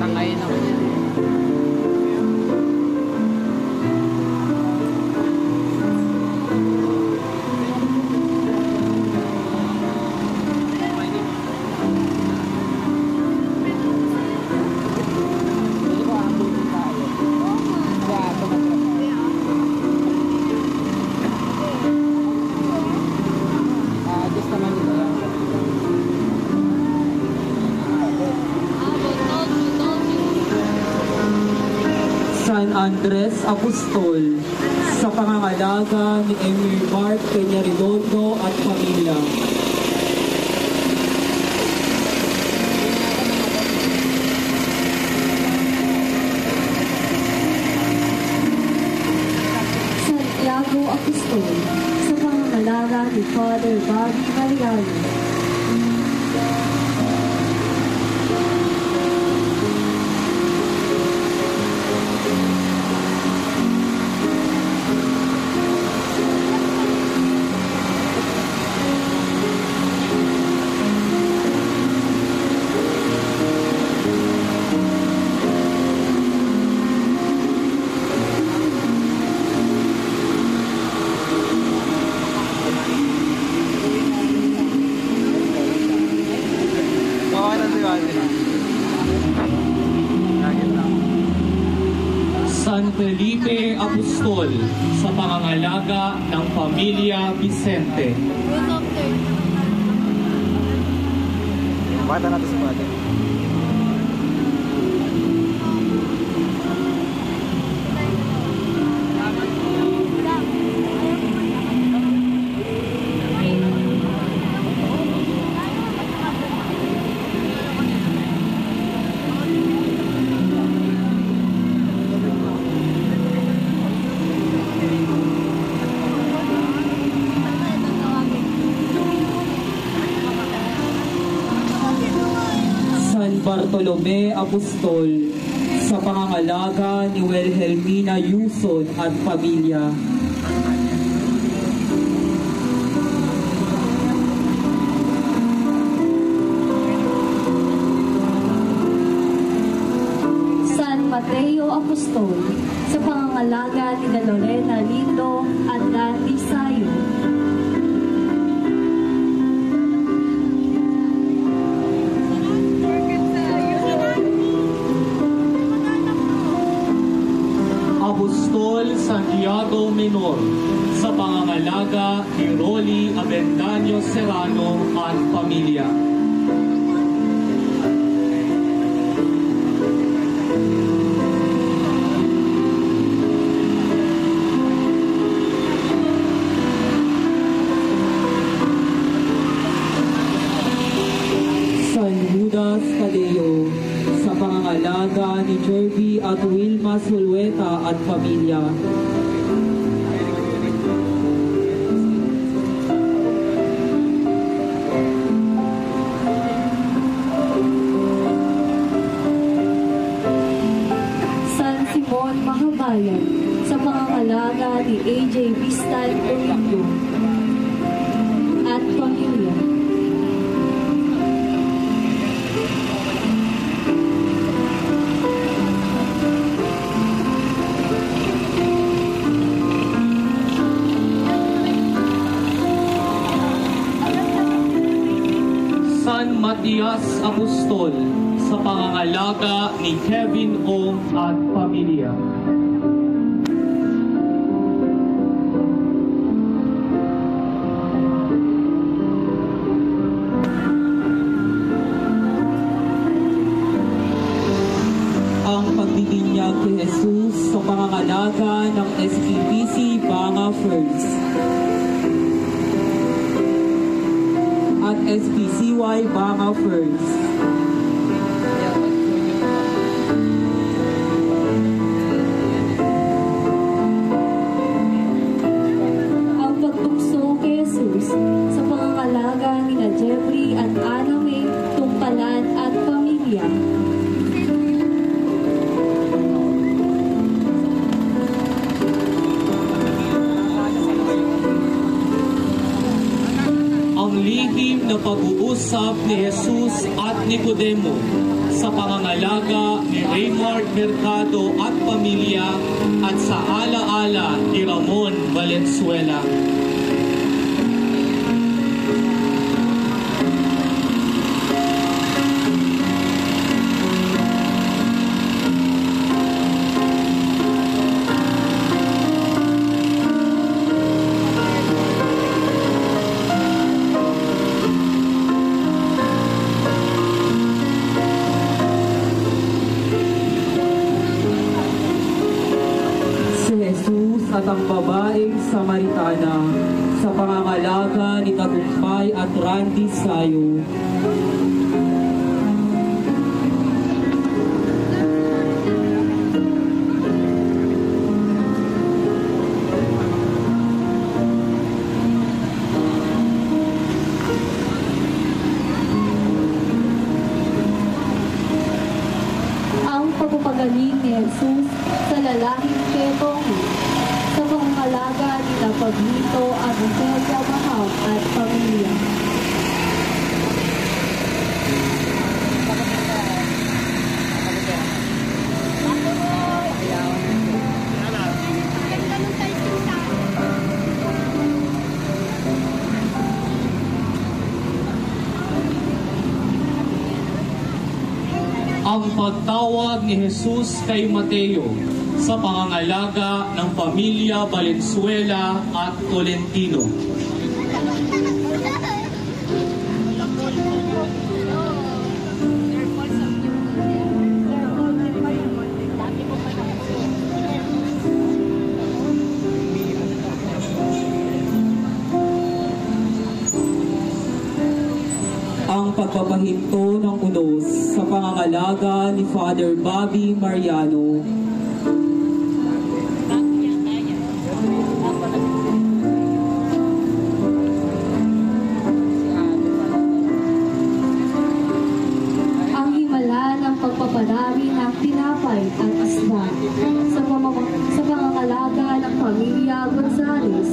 Tangayin ako niya. San Andres Apostol sa pangangalaga ni Emir Mark Peña-Redondo at pamilya. Santiago Apostol sa pangangalaga ni Father Bobby Mariano. San Felipe Apostol sa pangangalaga ng pamilya Vicente. Bata natin sa bata. Bartolome Apostol sa pangangalaga ni Wilhelmina Yuson at pamilya. San Mateo Apostol sa pangangalaga ni Lorena Lindo at Randy Sayo. Apostol Santiago Menor sa pangangalaga ni Rolly Avendaño Serrano at pamilya. San Judas Tadeo sa pangangalaga ni Jerby at Wilma Sulweta at pamilya. San Simon Mahabayan sa pangangalaga ni AJ Vistal Toribio at pamilya. San Matias Apostol sa pangangalaga ni Kevin Ong at pamilya. Ang pagbibinyag kay Jesus sa pangangalaga ng SPPC Banga First at SPCY Banga First. Ang pagtukso kay Jesus sa pangangalaga ni Jeffrey at Anna May Tumpalan at pamilya. Ang lihim na pag pakikiusap ni Jesus at Nicodemo sa pangangalaga ni Raymond Mercado at pamilya at sa alaala ni Ramon Valenzuela. At ang babaeng Samaritana sa pangangalaga ni Tagumpay at Randy Sayo. Ang pagpapagaling ni Jesus sa lalaking Petong sa pangangalaga ni Pablito at Ofelia Mahal at pamilya. Ang pagtawag ni Jesus kay Mateo sa pangangalaga ng pamilya Valenzuela at Tolentino. Ang pagpapahinto ng unos sa pangangalaga ni Father Bobby Mariano. Ang himala ng pagpapadami ng tinapay at isda sa pangangalaga ng pamilya Gonzales.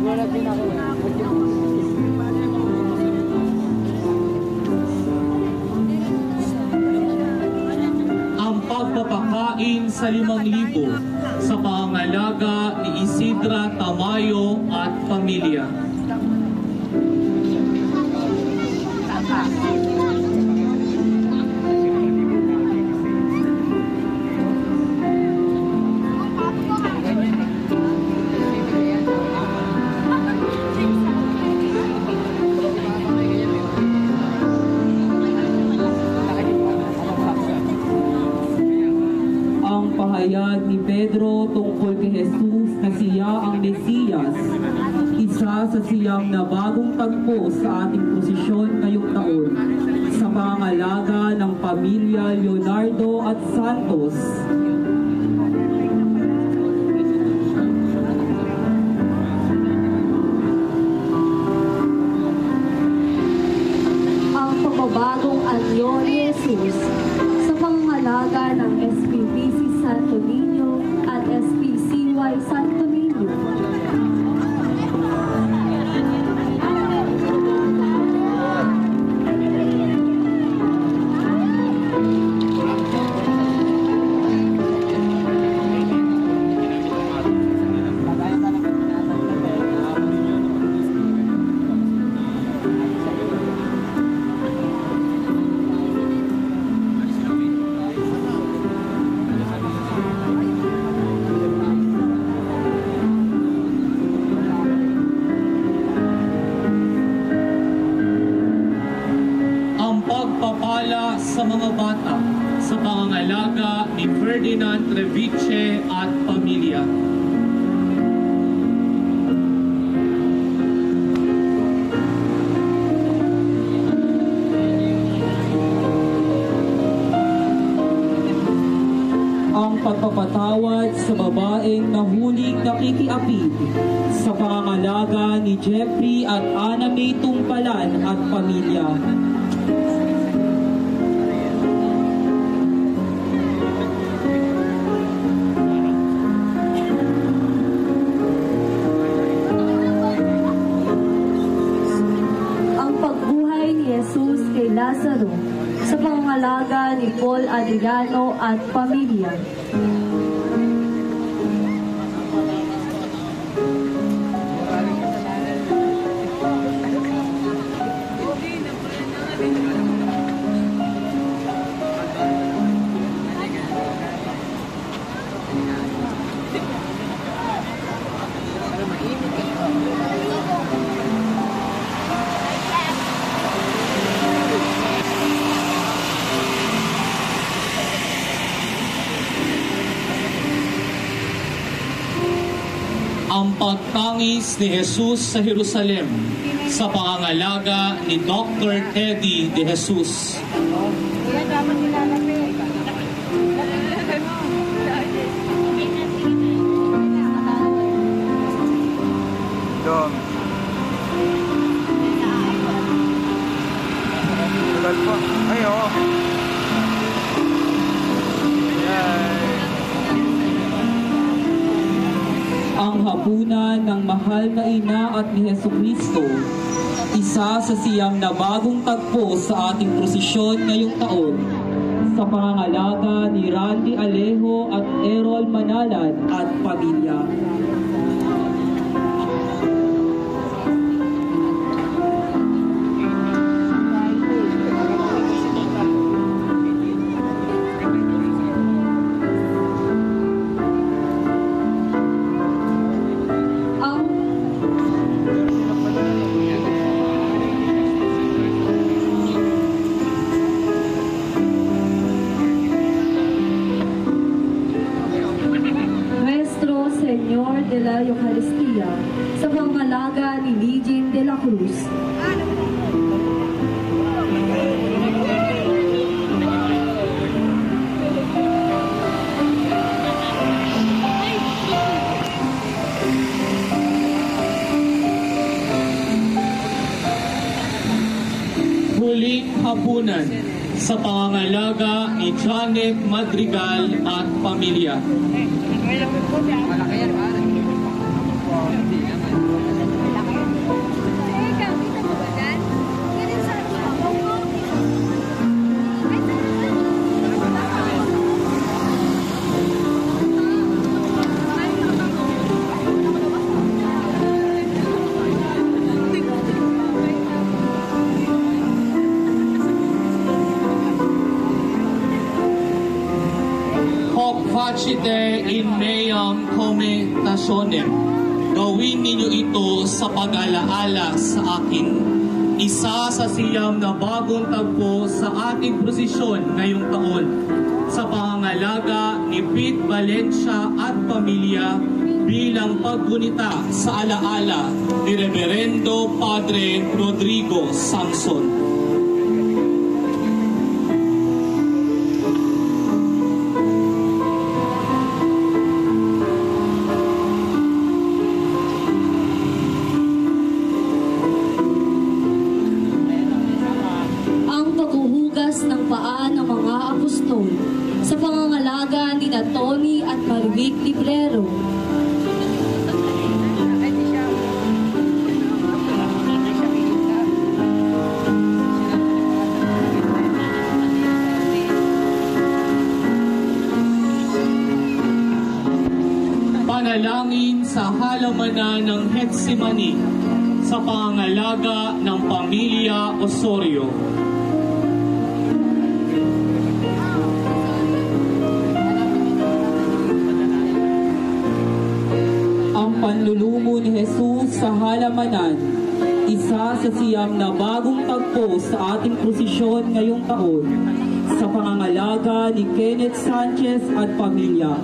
Nagulat din ako. Ang pagpapakain sa 5,000 sa pangangalaga ni Isidra Tamayo at pamilya. Pahayag ni Pedro tungkol kay Jesus na siya ang Mesiyas, isa sa siyang na bagong tagpo sa ating prosesyon ngayong taon sa pangangalaga ng pamilya Leonardo at Santos. Ang pagbabagong anyo ni Jesus sa pangangalaga ng SPBC Santo Niño at SPCY Santo Niño. Pagpapala sa mga bata sa pangangalaga ni Ferdinand Treviche at pamilya. pagpapatawad sa babaeng nahuling nakikiapid sa pangangalaga ni Jeffrey at Ana May Tungpalan at pamilya. Ang pagbuhay ni Jesus kay Lazaro sa pangangalaga ni Paul Adriano at pamilya. Ang pagtangis ni Jesus sa Jerusalem sa pangangalaga ni Dr. Teddy de Jesus. Dong. Tagal pa. Ay, oo. Ang hapunan ng mahal na ina at ni Jesucristo, isa sa siyam na bagong tagpo sa ating prosesyon ngayong taon, sa pangangalaga ni Randy Alejo at Errol Manalan at pamilya. Señor de la Eucaristía sa pangangalaga ni Ligin de la Cruz. Huling hapunan sa pangangalaga ni Janet Madrigal at pamilya. Hoc facite in meam comitationem. Gawin ninyo ito sa pag-alaala sa akin. Isa sa siyam na bagong tagpo sa ating prosesyon ngayong taon sa pangangalaga ni Pete Valencia at pamilya bilang paggunita sa alaala ni Reverendo Padre Rodrigo Samson. Ng paa ng mga apostol sa pangangalaga ni Tony at Marvic Librero. Panalangin sa halamanan ng Getsemani sa pangangalaga ng pamilya Osorio. Panlulumo ni Jesus sa halamanan, isa sa siyam na bagong tagpo sa ating prosesyon ngayong taon, sa pangangalaga ni Kenneth Sanchez at pamilya.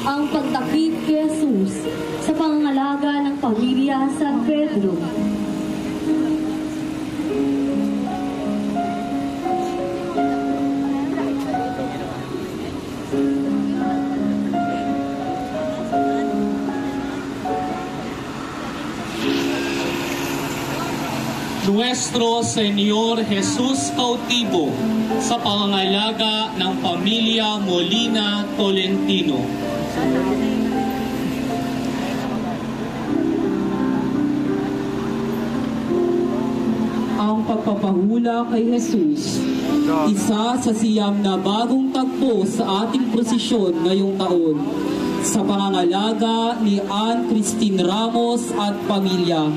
Ang pagtakip kay Jesus sa pangangalaga ng pamilya San Pedro. Nuestro Señor Jesus Cautivo sa pangangalaga ng pamilya Molina Tolentino. Ang pagpapahula kay Jesus, isa sa siyam na bagong tagpo sa ating prosesyon ngayong taon sa pangangalaga ni Ann Christine Ramos at pamilya.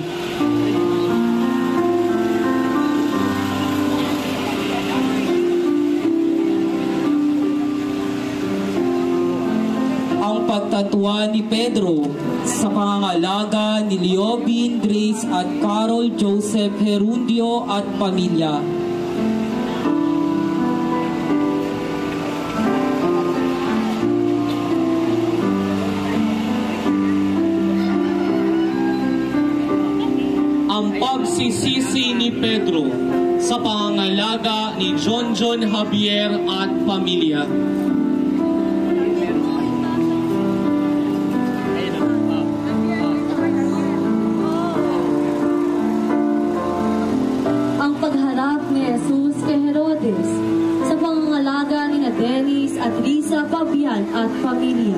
Ang pagtatuan ni Pedro sa pangangalaga ni Leobin Grace at Carol Joseph Herundio at pamilya. Ang pagsisisi ni Pedro sa pangangalaga ni John Javier at pamilya. Pagharap ni Jesus kay Herodes sa pangangalaga ni Dennis at Lisa Fabian at pamilya.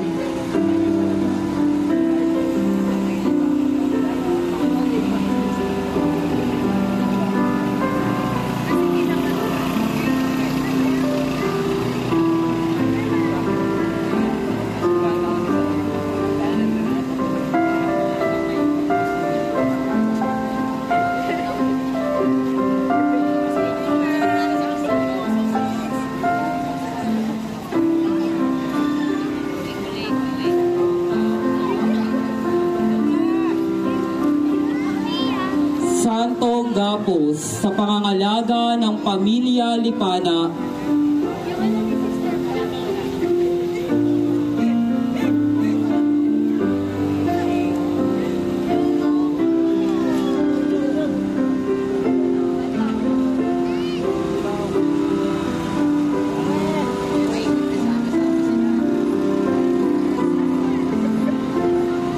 Santong Gapos sa pangangalaga ng pamilya Lipana.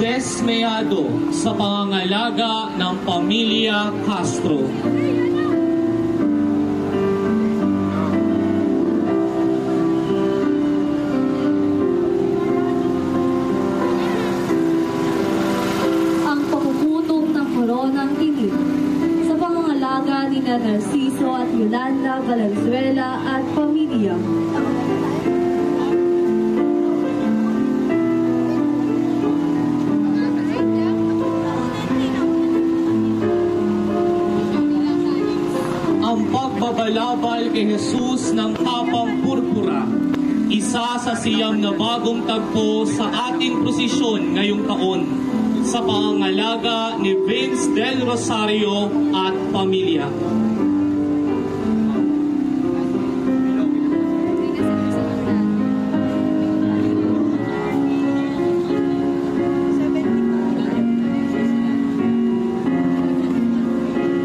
Desmeado sa pangangalaga ng pamilya Castro. Ang pagpuputong ng koronang tinig sa pangangalaga ni Narciso at Yolanda Valenzuela at pamilya. Pagbabalabal kay Jesus ng Kapang Purpura, isa sa siyam na bagong tagpo sa ating prosesyon ngayong taon sa pangangalaga ni Vince Del Rosario at pamilya.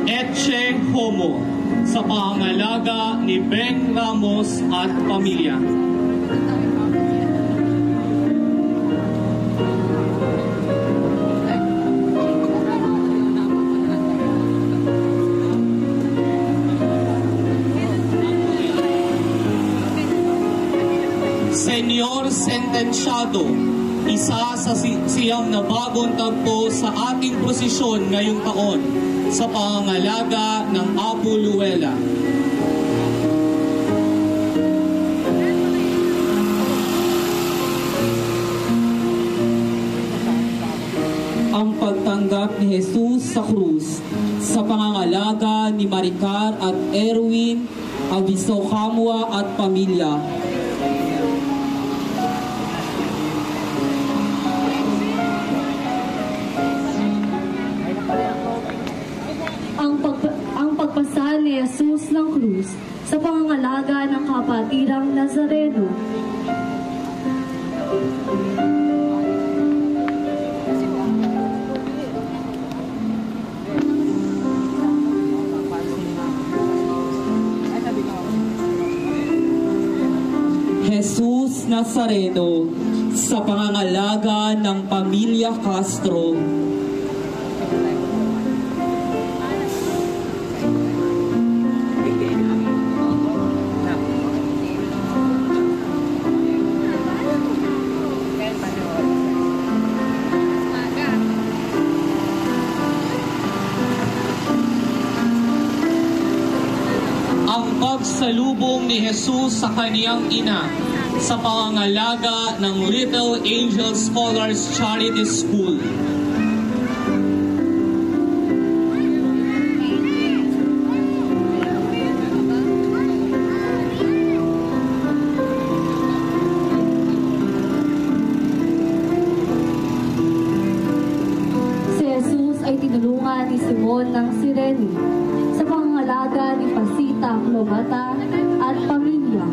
Etche Homo sa pangangalaga ni Ben Ramos at pamilya. Senyor Sentenciado, isa sa siyam na bagong tagpo sa ating prosesyon ngayong taon sa pangangalaga ng Apo Luela. Ang pagtanggap ni Jesus sa krus sa pangangalaga ni Maricar at Erwin Abiso Kamwa at pamilya. Ang pagpasa ni Jesus ng krus sa pangangalaga ng Kapatirang Nazareno. Nazareno sa pangangalaga ng Pamilya Castro. Pagsalubong ni Jesus sa kaniyang ina sa pangangalaga ng Little Angel Scholars Charity School. Si Jesus ay tinulungan ni Simon ng Sirene sa pangangalaga ni Pasita, Clomata at pamilya.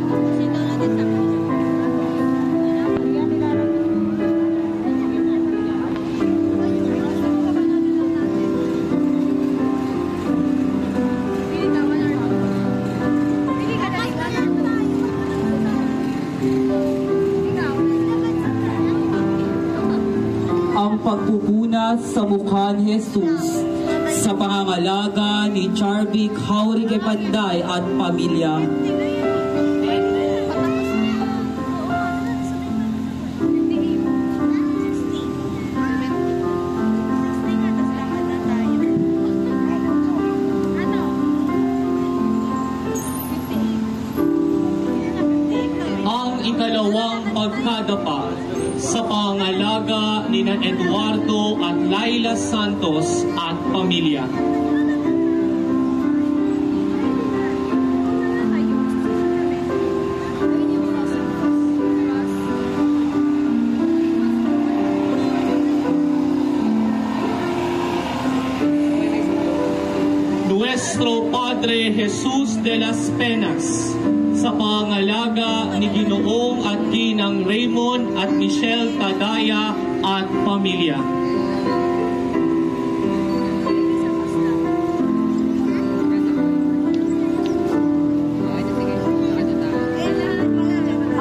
Ang pagpupunas sa mukha ni Jesus sa pangangalaga ni Charvic Haurige Panday at pamilya. Ang ikalawang pagkadapa sa pangangalaga ni Eduardo at Laila Santos at pamilya. Nuestro Padre Jesus de las Penas, sa pangalaga ni Ginoong at Ginang Raymond at Michelle Tadaya at pamilya.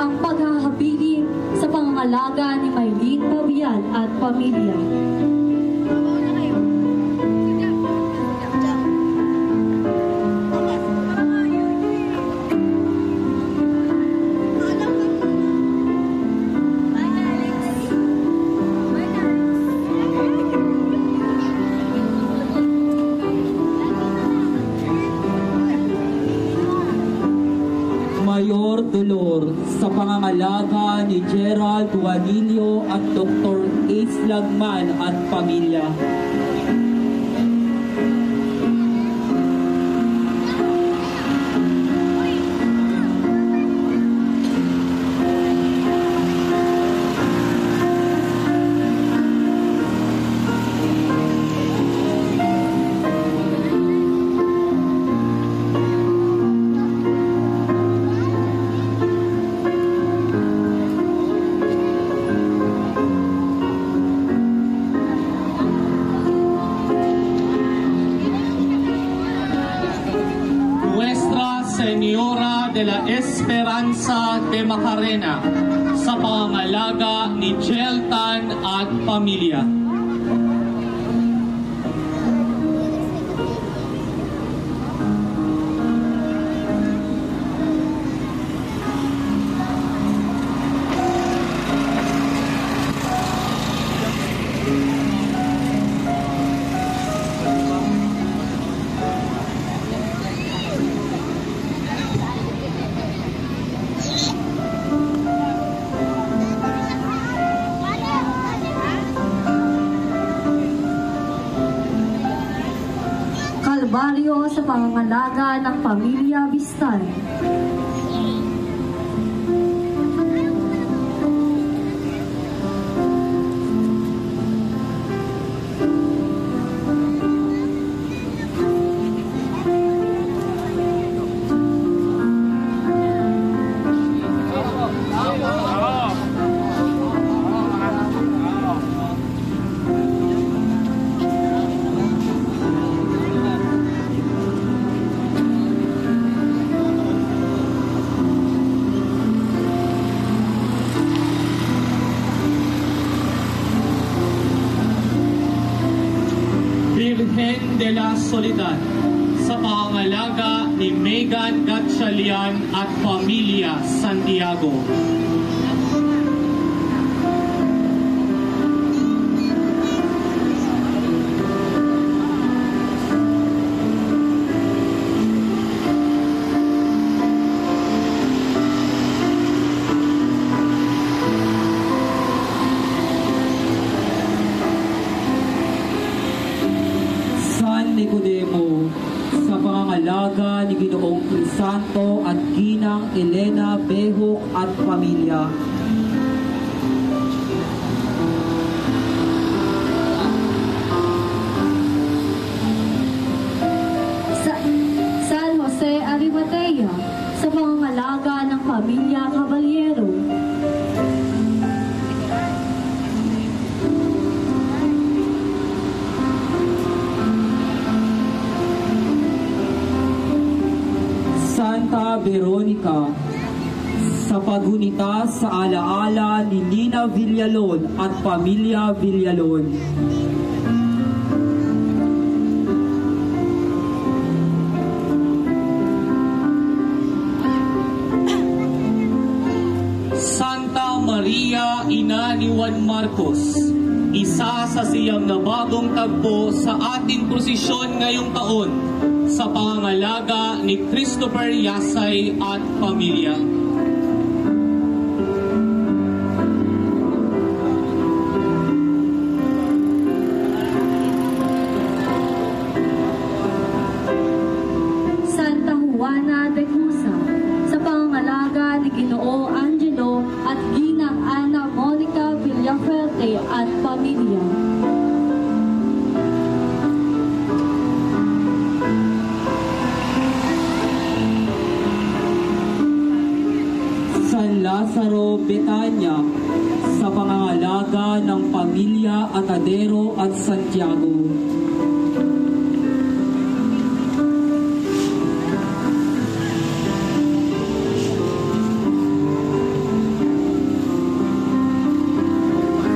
Ang paghahabilin sa pangangalaga ni Maylene Pabian at pamilya. Mayor Dolor sa pangangalaga ni Gerald Juanillo at Dr. Ace Lagman at pamilya. Señora de la Esperanza de Macarena sa pangangalaga ni Jeltan at pamilya. Kalbaryo sa pangangalaga ng pamilya Bistan. de la Soledad sa pangangalaga ni Megan Gatchalian at Pamilya Santiago. Nicodemo, sa pangangalaga ni Ginoong Crisanto at Ginang Elena Behok at Pamilya. San Jose Arimatea, sa pangangalaga ng Pamilya Caballero. Santa Veronica, sa pagunita sa alaala ni Nina Villalon at Pamilya Villalon. Santa Maria, ina ni Juan Marcos, isa sa siyam na bagong tagpo sa ating prosesyon ngayong taon sa pangangalaga ni Christopher Yasay at Pamilya. Santa Juana de Cusa, sa pangangalaga ni Ginoo Angelo at Ginang Ana Monica Villaferte at Pamilya. San Lazaro Betania, sa pangangalaga ng Pamilya Atadero at Santiago.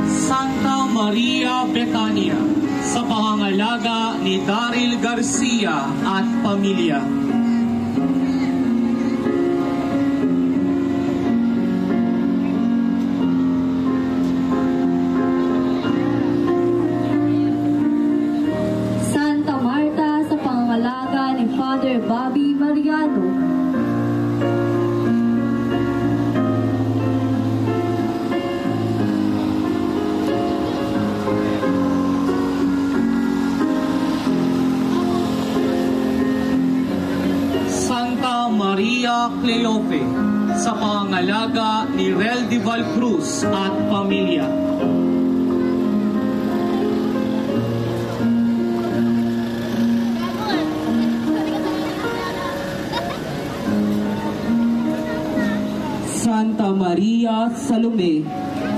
Santa Maria Betania, sa pangangalaga ni Daryl Garcia at Pamilya. Santa Marta, sa pangangalaga ni Father Bobby Mariano. Santa Maria Cleofe, sa pangangalaga ni Rel Dival Cruz at Pamilya. Santa Maria Salome,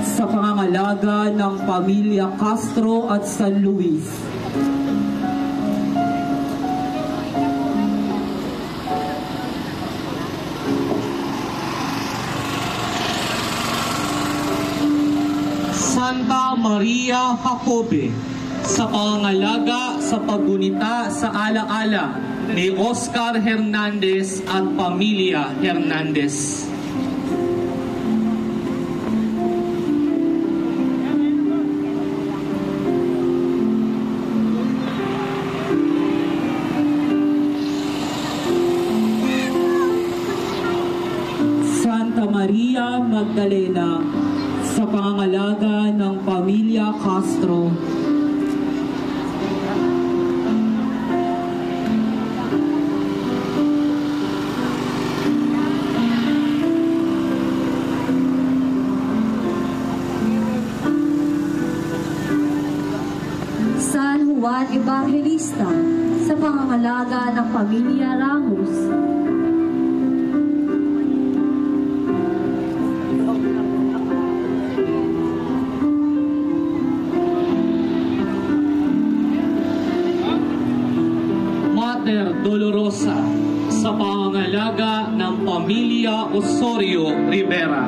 sa pangangalaga ng Pamilya Castro at San Luis. Santa Maria Jacobe, sa pangangalaga sa pagunita sa alaala ni Oscar Hernandez at Pamilya Hernandez. Santa Maria Magdalena, sa pangangalaga ng Pamilya Castro. San Juan Evangelista, sa pangangalaga ng Pamilya Ramos. Mater Dolorosa, sa pangangalaga ng Pamilya Osorio Rivera.